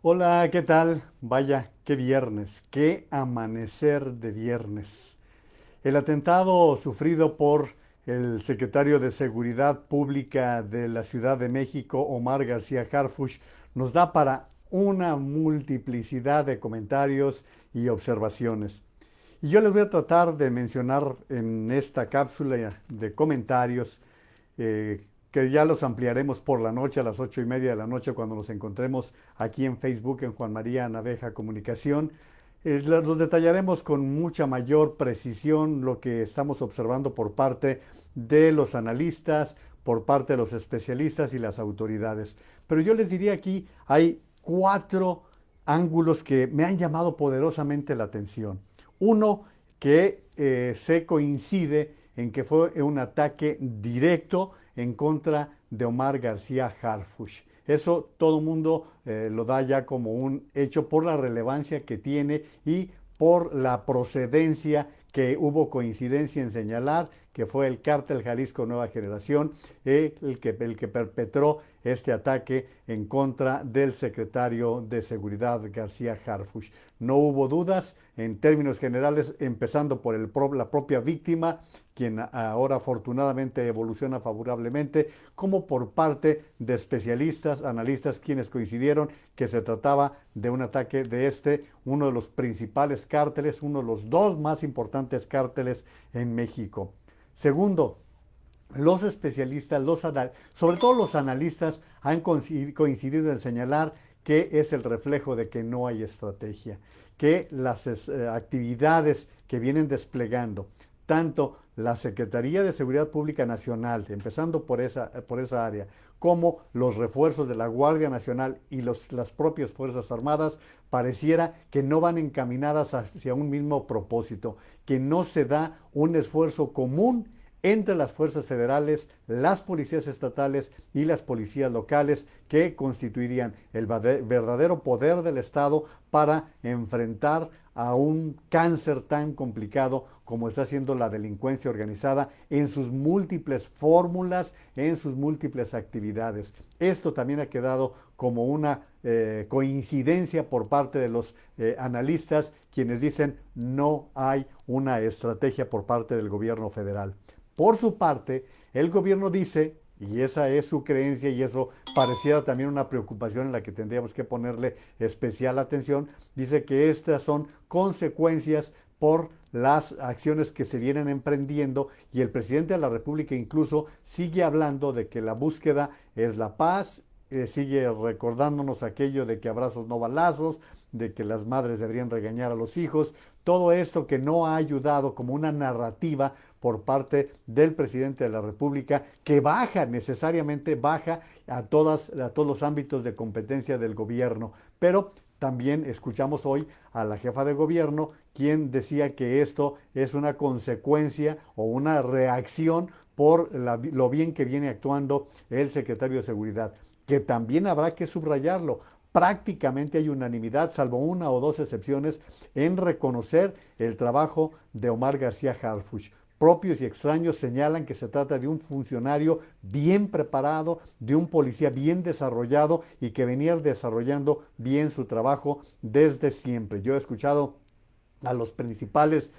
Hola, ¿qué tal? Vaya, qué viernes, qué amanecer de viernes. El atentado sufrido por el secretario de Seguridad Pública de la Ciudad de México, Omar García Harfuch, nos da para una multiplicidad de comentarios y observaciones. Y yo les voy a tratar de mencionar en esta cápsula de comentarios que ya los ampliaremos por la noche a las 8:30 de la noche cuando nos encontremos aquí en Facebook en Juan María Naveja Comunicación. Los detallaremos con mucha mayor precisión lo que estamos observando por parte de los analistas, por parte de los especialistas y las autoridades. Pero yo les diría aquí, hay cuatro ángulos que me han llamado poderosamente la atención. Uno, que se coincide en que fue un ataque directo en contra de Omar García Harfuch. Eso todo el mundo lo da ya como un hecho por la relevancia que tiene y por la procedencia que hubo coincidencia en señalar que fue el Cártel Jalisco Nueva Generación el que perpetró este ataque en contra del secretario de Seguridad García Harfuch. No hubo dudas en términos generales, empezando por la propia víctima, quien ahora afortunadamente evoluciona favorablemente, como por parte de especialistas, analistas, quienes coincidieron que se trataba de un ataque de uno de los principales cárteles, uno de los dos más importantes cárteles en México. Segundo, los especialistas, sobre todo los analistas, han coincidido en señalar que es el reflejo de que no hay estrategia, que las actividades que vienen desplegando tanto la Secretaría de Seguridad Pública Nacional, empezando por esa área, como los refuerzos de la Guardia Nacional y las propias Fuerzas Armadas, pareciera que no van encaminadas hacia un mismo propósito, que no se da un esfuerzo común entre las fuerzas federales, las policías estatales y las policías locales que constituirían el verdadero poder del Estado para enfrentar a un cáncer tan complicado como está siendo la delincuencia organizada en sus múltiples fórmulas, en sus múltiples actividades. Esto también ha quedado como una coincidencia por parte de los analistas, quienes dicen no hay una estrategia por parte del gobierno federal. Por su parte, el gobierno dice, y esa es su creencia y eso pareciera también una preocupación en la que tendríamos que ponerle especial atención, dice que estas son consecuencias por las acciones que se vienen emprendiendo y el presidente de la República incluso sigue hablando de que la búsqueda es la paz, sigue recordándonos aquello de que abrazos no balazos, de que las madres deberían regañar a los hijos, todo esto que no ha ayudado como una narrativa por parte del presidente de la República que necesariamente baja a todos los ámbitos de competencia del gobierno. Pero también escuchamos hoy a la jefa de gobierno, quien decía que esto es una consecuencia o una reacción por lo bien que viene actuando el secretario de Seguridad, que también habrá que subrayarlo. Prácticamente hay unanimidad, salvo una o dos excepciones, en reconocer el trabajo de Omar García Harfuch. Propios y extraños señalan que se trata de un funcionario bien preparado, de un policía bien desarrollado y que venía desarrollando bien su trabajo desde siempre. Yo he escuchado a los principales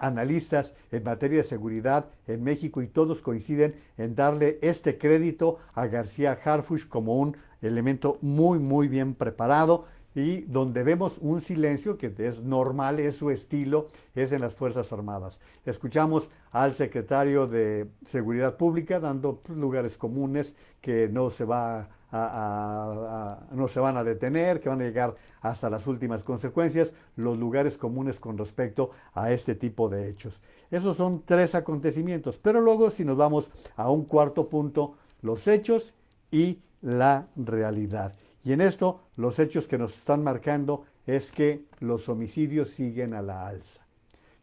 analistas en materia de seguridad en México y todos coinciden en darle este crédito a García Harfuch como un elemento muy muy bien preparado y donde vemos un silencio que es normal, es su estilo, es en las Fuerzas Armadas. Escuchamos al secretario de Seguridad Pública dando lugares comunes que no se van a detener, que van a llegar hasta las últimas consecuencias, los lugares comunes con respecto a este tipo de hechos. Esos son tres acontecimientos, pero luego si nos vamos a un cuarto punto, los hechos y la realidad. Y en esto los hechos que nos están marcando es que los homicidios siguen a la alza,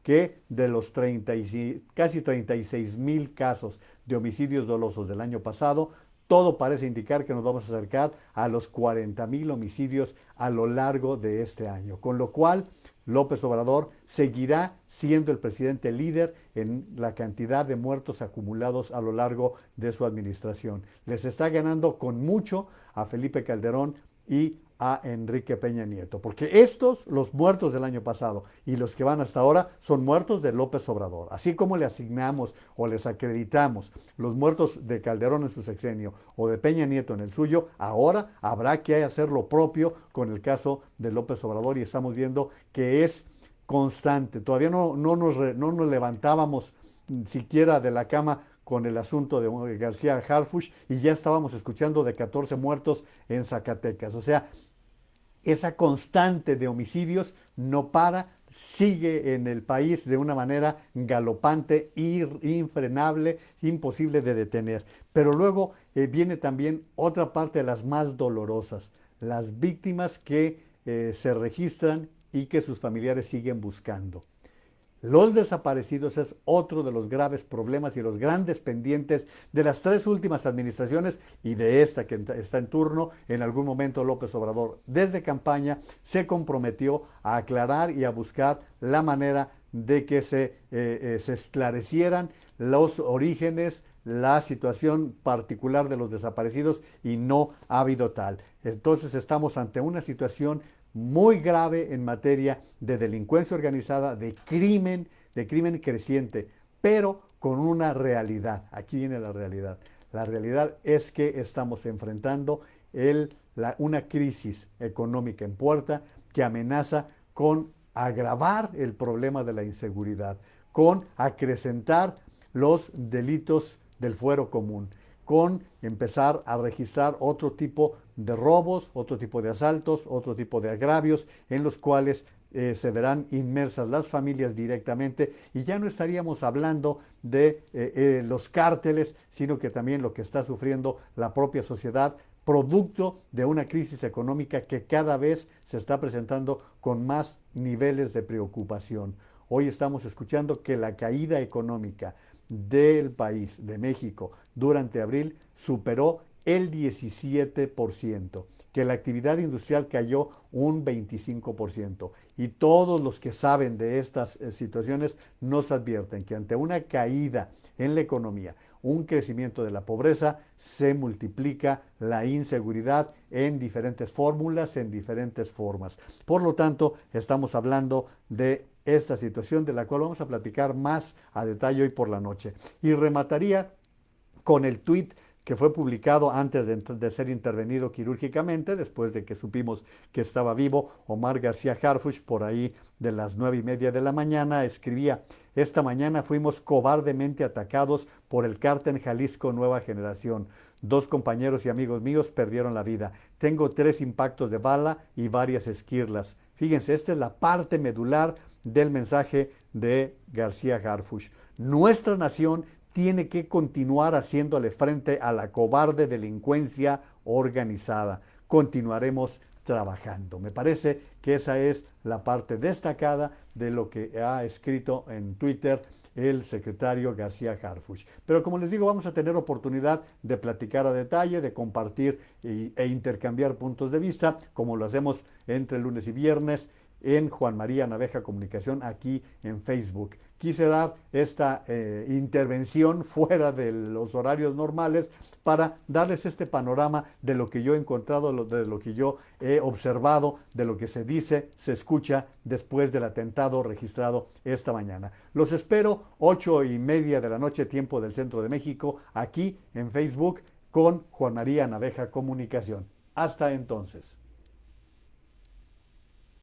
que de los casi 36,000 casos de homicidios dolosos del año pasado, todo parece indicar que nos vamos a acercar a los 40,000 homicidios a lo largo de este año, con lo cual López Obrador seguirá siendo el presidente líder en la cantidad de muertos acumulados a lo largo de su administración. Les está ganando con mucho a Felipe Calderón y a Enrique Peña Nieto, porque estos, los muertos del año pasado y los que van hasta ahora, son muertos de López Obrador. Así como le asignamos o les acreditamos los muertos de Calderón en su sexenio o de Peña Nieto en el suyo, ahora habrá que hacer lo propio con el caso de López Obrador, y estamos viendo que es constante. Todavía no nos levantábamos siquiera de la cama con el asunto de García Harfuch y ya estábamos escuchando de 14 muertos en Zacatecas. O sea, esa constante de homicidios no para, sigue en el país de una manera galopante, infrenable, imposible de detener. Pero luego viene también otra parte de las más dolorosas, las víctimas que se registran y que sus familiares siguen buscando. Los desaparecidos es otro de los graves problemas y los grandes pendientes de las tres últimas administraciones y de esta que está en turno. En algún momento López Obrador, desde campaña, se comprometió a aclarar y a buscar la manera de que se esclarecieran los orígenes, la situación particular de los desaparecidos, y no ha habido tal. Entonces estamos ante una situación muy grave en materia de delincuencia organizada, de crimen creciente, pero con una realidad. Aquí viene la realidad. La realidad es que estamos enfrentando una crisis económica en puerta que amenaza con agravar el problema de la inseguridad, con acrecentar los delitos del fuero común, con empezar a registrar otro tipo de robos, otro tipo de asaltos, otro tipo de agravios en los cuales se verán inmersas las familias directamente, y ya no estaríamos hablando de los cárteles, sino que también lo que está sufriendo la propia sociedad, producto de una crisis económica que cada vez se está presentando con más niveles de preocupación. Hoy estamos escuchando que la caída económica del país, de México, durante abril superó el 17%, que la actividad industrial cayó un 25%. Y todos los que saben de estas situaciones nos advierten que ante una caída en la economía, un crecimiento de la pobreza, se multiplica la inseguridad en diferentes fórmulas, en diferentes formas. Por lo tanto, estamos hablando de esta situación de la cual vamos a platicar más a detalle hoy por la noche. Y remataría con el tuit que fue publicado antes de ser intervenido quirúrgicamente, después de que supimos que estaba vivo. Omar García Harfuch, por ahí de las 9:30 de la mañana, escribía: esta mañana fuimos cobardemente atacados por el cártel Jalisco Nueva Generación. 2 compañeros y amigos míos perdieron la vida. Tengo 3 impactos de bala y varias esquirlas. Fíjense, esta es la parte medular del mensaje de García Harfuch. Nuestra nación tiene que continuar haciéndole frente a la cobarde delincuencia organizada. Continuaremos trabajando. Me parece que esa es la parte destacada de lo que ha escrito en Twitter el secretario García Harfuch. Pero como les digo, vamos a tener oportunidad de platicar a detalle, de compartir e intercambiar puntos de vista, como lo hacemos entre lunes y viernes en Juan María Naveja Comunicación, aquí en Facebook. Quise dar esta intervención fuera de los horarios normales para darles este panorama de lo que yo he encontrado, de lo que yo he observado, de lo que se dice, se escucha después del atentado registrado esta mañana. Los espero 8:30 de la noche, tiempo del Centro de México, aquí en Facebook con Juan María Naveja Comunicación. Hasta entonces.